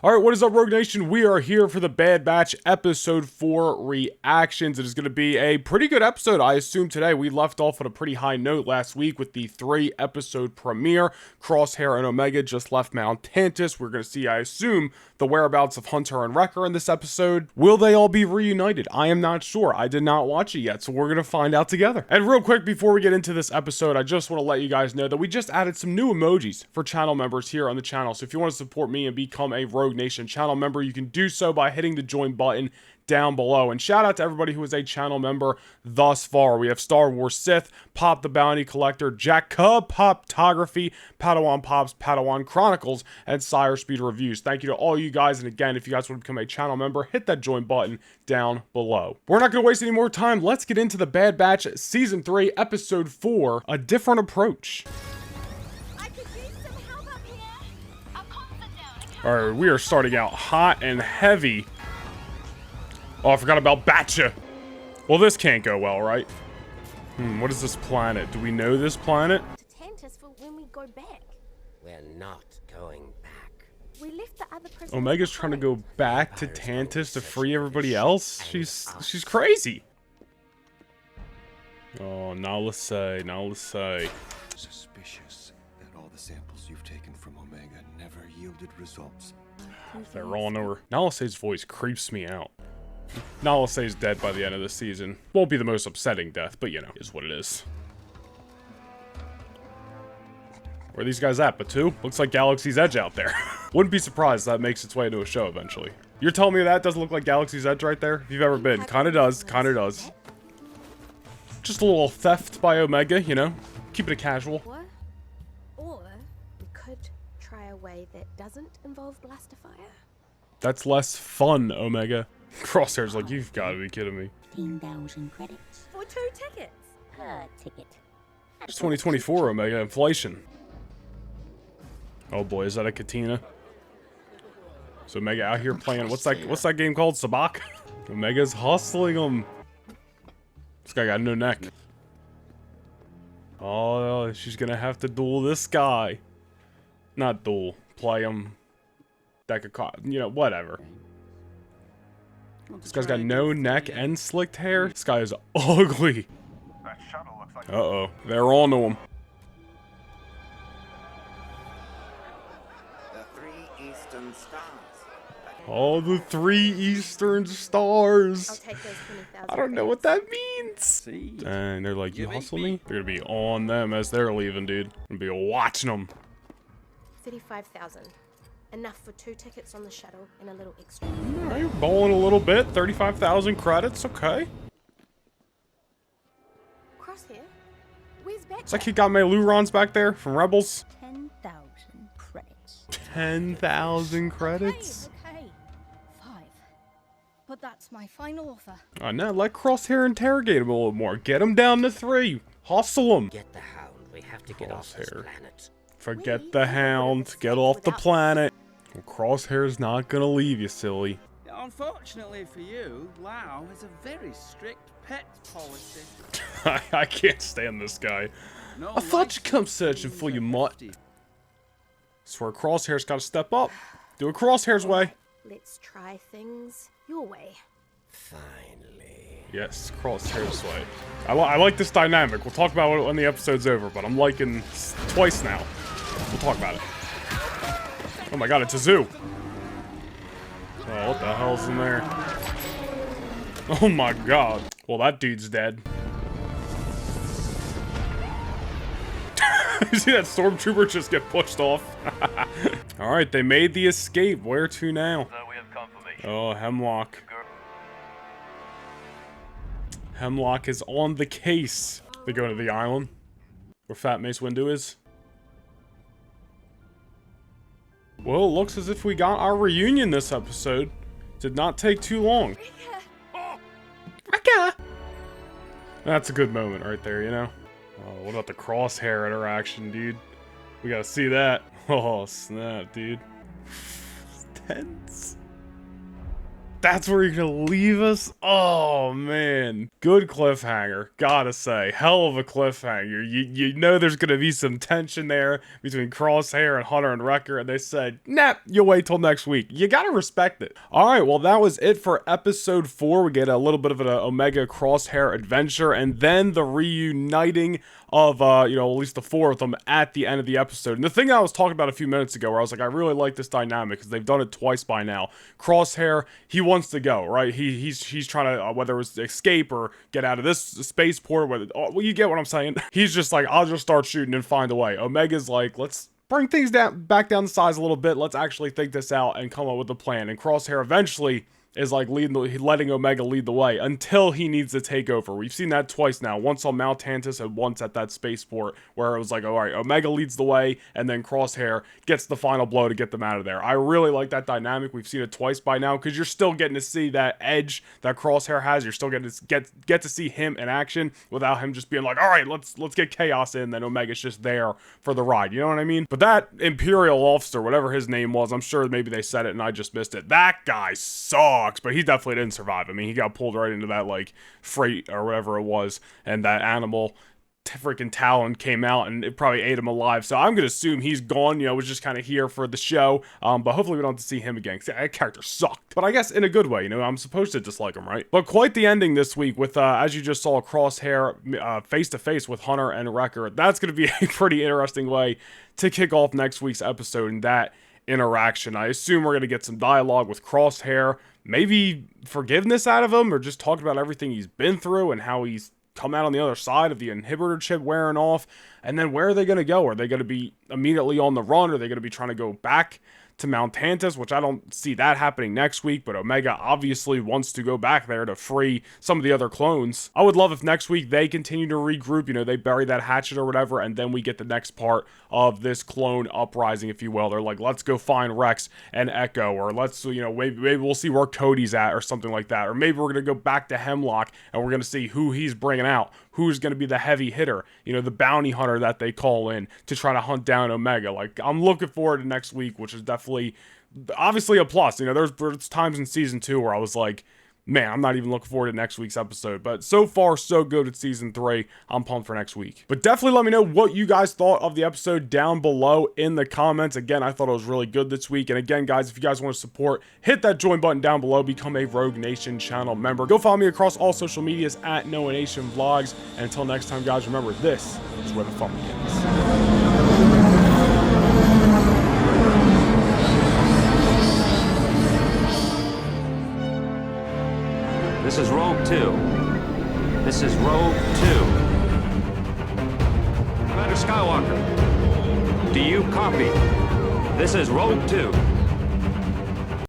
Alright, what is up, Rogue Nation? We are here for the Bad Batch Episode 4 reactions. It is going to be a pretty good episode, I assume, today. We left off on a pretty high note last week with the 3-episode premiere. Crosshair and Omega just left Mount Tantus. We're going to see, I assume, the whereabouts of Hunter and Wrecker in this episode. Will they all be reunited? I am not sure. I did not watch it yet, so we're going to find out together. And real quick, before we get into this episode, I just want to let you guys know that we just added some new emojis for channel members here on the channel. So if you want to support me and become a Rogue Nation channel member, you can do so by hitting the join button down below. And shout out to everybody who is a channel member thus far. We have Star Wars Sith, Pop the Bounty Collector, Jack Cub, Poptography, Padawan Pops, Padawan Chronicles, and Sire Speed Reviews. Thank you to all you guys. And again, if you guys want to become a channel member, hit that join button down below. We're not going to waste any more time. Let's get into the Bad Batch Season 3, Episode 4, A Different Approach. Alright, we are starting out hot and heavy. Oh, I forgot about Batcha. Well, this can't go well, right? What is this planet? Do we know this planet? To Tantus for when we go back. We're not going back. We left the other prisoners. Omega's trying to go back to Tantus to free everybody else? She's crazy. Oh, now let's say. Suspicious that all the samples you've taken from Omega never yielded results. They're all over. Nalase's voice creeps me out. Nalase's dead by the end of the season. Won't be the most upsetting death, but you know, is what it is. Where are these guys at? Batu? Looks like Galaxy's Edge out there. Wouldn't be surprised if that makes its way into a show eventually. You're telling me that doesn't look like Galaxy's Edge right there? If you've ever been. Kinda does. Just a little theft by Omega, you know? Keep it casual. Or we could try a way that doesn't involve blaster fire. That's less fun, Omega. Crosshair's like, you've got to be kidding me. 15,000 credits For 2 tickets. per ticket. It's 2024, Omega. Inflation. Oh boy, is that a Katina? So Omega out here playing, what's that game called? Sabak? Omega's hustling him. This guy got no neck. Oh, she's gonna have to duel this guy. Not duel. Play him. Deck of cards. You know, whatever. This guy's got no neck and slicked hair. This guy is ugly. Uh-oh. They're on to him. The 3 Eastern Stars. Oh, the 3 Eastern Stars. I'll take those 20,000. I don't know what that means. And they're like, you hustle me? They're gonna be on them as they're leaving, dude. I'm gonna be watching them. 35,000. Enough for 2 tickets on the shuttle and a little extra. Alright, you're bowling a little bit. 35,000 credits, okay. Crosshair? Where's Batch? It's like he got my Lurons back there from Rebels. 10,000 credits. 10,000 credits? Okay. 5. But that's my final offer. Now let Crosshair interrogate him a little more. Get him down to 3. Hustle him. Get the Hound. We have to get off this Crosshair. planet. Forget the Hound. Get off the planet. Well, Crosshair's not gonna leave you, silly. Unfortunately for you, Lao has a very strict pet policy. I can't stand this guy. No I thought you'd come licensed searching for things you, are mutt. hefty. Swear Crosshair's gotta step up. Do it Crosshair's way. Let's try things your way. Finally. Yes, Crosshair's way. I like this dynamic. We'll talk about it when the episode's over, but I'm liking twice now. We'll talk about it. Oh my god, it's a zoo. Oh, what the hell's in there? Oh my god. Well, that dude's dead. You see that stormtrooper just get pushed off? Alright, they made the escape. Where to now? We have confirmation. Oh, Hemlock. Hemlock is on the case. They go to the island where Fat Mace Windu is. Well, it looks as if we got our reunion this episode. Did not take too long. Rika! That's a good moment right there, you know? Oh, what about the Crosshair interaction, dude? We gotta see that. Oh, snap, dude. It's tense. That's where you're gonna leave us? Oh, man. Good cliffhanger, gotta say. Hell of a cliffhanger. You know there's gonna be some tension there between Crosshair and Hunter and Wrecker, and they said, nah, you'll wait till next week. You gotta respect it. Alright, well, that was it for episode 4. We get a little bit of an Omega Crosshair adventure, and then the reuniting of, you know, at least the 4 of them at the end of the episode. And the thing I was talking about a few minutes ago, where I was like, I really like this dynamic, because they've done it twice by now. Crosshair, he wants to go, right? He's trying to, whether it was escape or get out of this spaceport, whether, well, you get what I'm saying. He's just like, I'll just start shooting and find a way. Omega's like, let's bring things back down the size a little bit. Let's actually think this out and come up with a plan. And Crosshair eventually is like letting Omega lead the way until he needs to take over. We've seen that twice now, once on Mount Tantus and once at that spaceport, where it was like, all right, Omega leads the way, and then Crosshair gets the final blow to get them out of there. I really like that dynamic. We've seen it twice by now, because you're still getting to see that edge that Crosshair has. You're still getting to get to see him in action without him just being like, all right, let's get chaos in, then Omega's just there for the ride. You know what I mean? But that Imperial officer, whatever his name was, I'm sure maybe they said it and I just missed it. That guy saw. But he definitely didn't survive. I mean, he got pulled right into that, like, freight or whatever it was, and that animal freaking Talon came out and it probably ate him alive. So I'm gonna assume he's gone, you know, was just kind of here for the show, but hopefully we don't have to see him again, because that character sucked, but I guess in a good way. You know, I'm supposed to dislike him, right? But quite the ending this week with, as you just saw, Crosshair face to face with Hunter and Wrecker. That's gonna be a pretty interesting way to kick off next week's episode, and that interaction. I assume we're going to get some dialogue with Crosshair, maybe forgiveness out of him, or just talking about everything he's been through and how he's come out on the other side of the inhibitor chip wearing off. And then where are they going to go? Are they going to be immediately on the run? Are they going to be trying to go back to Mount Tantus, which I don't see that happening next week, but Omega obviously wants to go back there to free some of the other clones. I would love if next week they continue to regroup, you know, they bury that hatchet or whatever, and then we get the next part of this clone uprising, if you will. They're like, let's go find Rex and Echo, or let's, you know, maybe we'll see where Cody's at or something like that, or maybe we're going to go back to Hemlock and we're going to see who he's bringing out, who's going to be the heavy hitter, you know, the bounty hunter that they call in to try to hunt down Omega. Like, I'm looking forward to next week, which is definitely obviously a plus. You know, there's times in season 2 where I was like, man, I'm not even looking forward to next week's episode. But so far, so good at season 3. I'm pumped for next week. But definitely let me know what you guys thought of the episode down below in the comments. Again, I thought it was really good this week. And again, guys, if you guys want to support, hit that join button down below. Become a Rogue Nation channel member. Go follow me across all social medias at Noah Nation Vlogs. And until next time, guys, remember, this is where the fun begins. This is Rogue 2. This is Rogue 2. Commander Skywalker, do you copy? This is Rogue 2.